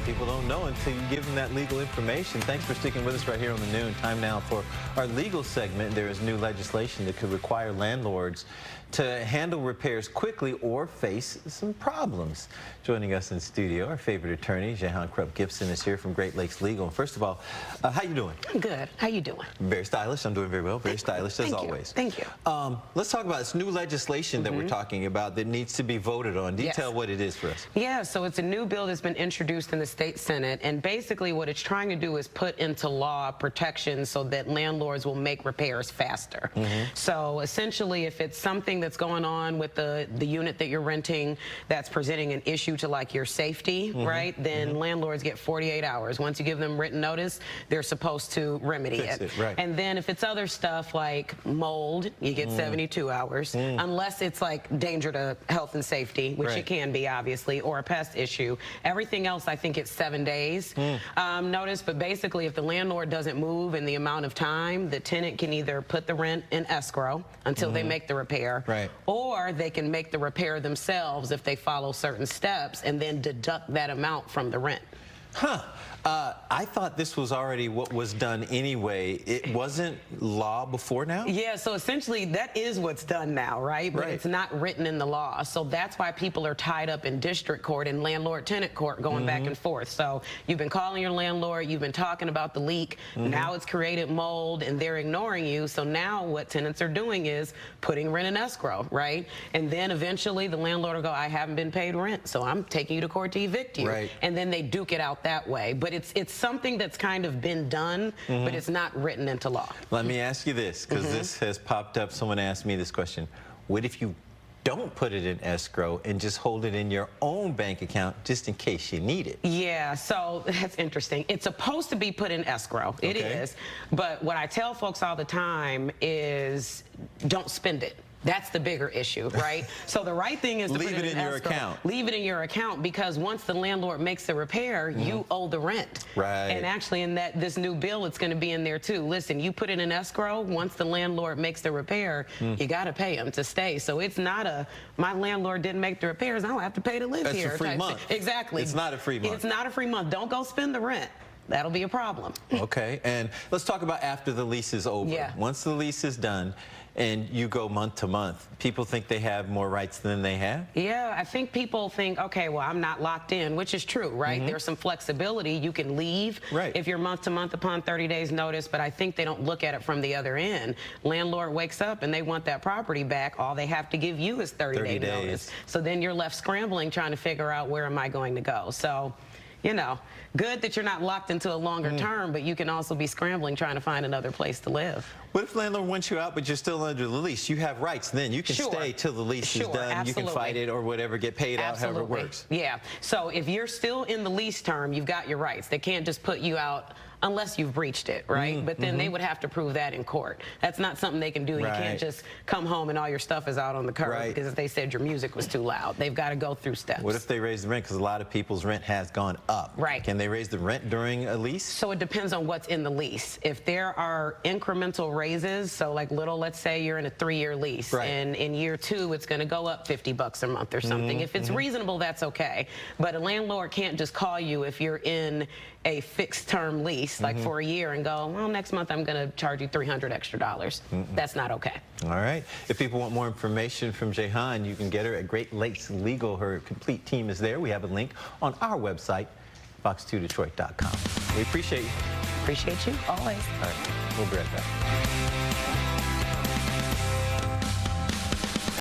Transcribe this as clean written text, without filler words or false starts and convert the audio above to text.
People don't know until you give them that legal information. Thanks for sticking with us right here on the Noon. Time now for our legal segment. There is new legislation that could require landlords to handle repairs quickly or face some problems. Joining us in studio, our favorite attorney, Jehan Krupp-Gibson, is here from Great Lakes Legal. First of all, how you doing? I'm good. How you doing? Very stylish. I'm doing very well. Very stylish as always. Thank you. Let's talk about this new legislation that we're talking about that needs to be voted on. Detail what it is for us. Yeah, so it's a new bill that's been introduced in the state Senate, and basically what it's trying to do is put into law protections so that landlords will make repairs faster. So essentially, if it's something that's going on with the unit that you're renting that's presenting an issue to like your safety, right, then landlords get 48 hours. Once you give them written notice, they're supposed to remedy it. Right. And then if it's other stuff like mold, you get 72 hours, unless it's like danger to health and safety, which it can be obviously, or a pest issue. Everything else, I think it's 7 days notice, but basically if the landlord doesn't move in the amount of time, the tenant can either put the rent in escrow until they make the repair, or they can make the repair themselves if they follow certain steps and then deduct that amount from the rent. I thought this was already what was done anyway. It wasn't law before now? Yeah, so essentially that is what's done now, right? But it's not written in the law. So that's why people are tied up in district court and landlord-tenant court going back and forth. So you've been calling your landlord, you've been talking about the leak, now it's created mold and they're ignoring you. So now what tenants are doing is putting rent in escrow, right? And then eventually the landlord will go, I haven't been paid rent, so I'm taking you to court to evict you. And then they duke it out that way. But it's something that's kind of been done, but it's not written into law. Let me ask you this, because this has popped up. Someone asked me this question. What if you don't put it in escrow and just hold it in your own bank account just in case you need it? Yeah, so that's interesting. It's supposed to be put in escrow. It is. But what I tell folks all the time is don't spend it. That's the bigger issue, right? So the right thing is to leave put it in your account. Leave it in your account, because once the landlord makes the repair, you owe the rent. And actually in this new bill, it's going to be in there too. Listen, you put it in escrow, once the landlord makes the repair, you got to pay him to stay. So it's not a, my landlord didn't make the repairs, I don't have to pay to live here. It's a free month. Exactly. It's not a free month. It's not a free month. Don't go spend the rent. That'll be a problem. Okay, and let's talk about after the lease is over. Once the lease is done and you go month to month, people think they have more rights than they have? Yeah, I think people think, okay, well, I'm not locked in, which is true, right? There's some flexibility. You can leave if you're month to month upon 30 days notice, but I think they don't look at it from the other end. Landlord wakes up and they want that property back. All they have to give you is 30 days notice. So then you're left scrambling trying to figure out, where am I going to go? So, you know, good that you're not locked into a longer term, but you can also be scrambling trying to find another place to live. What if the landlord wants you out, but you're still under the lease? You have rights then. You can stay till the lease is done. You can fight it or whatever, get paid out, however it works. Yeah. So if you're still in the lease term, you've got your rights. They can't just put you out unless you've breached it, right? But then they would have to prove that in court. That's not something they can do. You can't just come home and all your stuff is out on the curb because they said your music was too loud. They've got to go through steps. What if they raise the rent? Because a lot of people's rent has gone up. Can they raise the rent during a lease? So it depends on what's in the lease. If there are incremental raises, so like let's say you're in a 3-year lease, and in year 2 it's going to go up $50 a month or something. If it's reasonable, that's okay. But a landlord can't just call you if you're in a fixed term lease, like for a year, and go, well, next month I'm going to charge you $300 extra. That's not okay. All right. If people want more information from Jehan, you can get her at Great Lakes Legal. Her complete team is there. We have a link on our website, fox2detroit.com. We appreciate you. Appreciate you, always. All right. We'll be right back.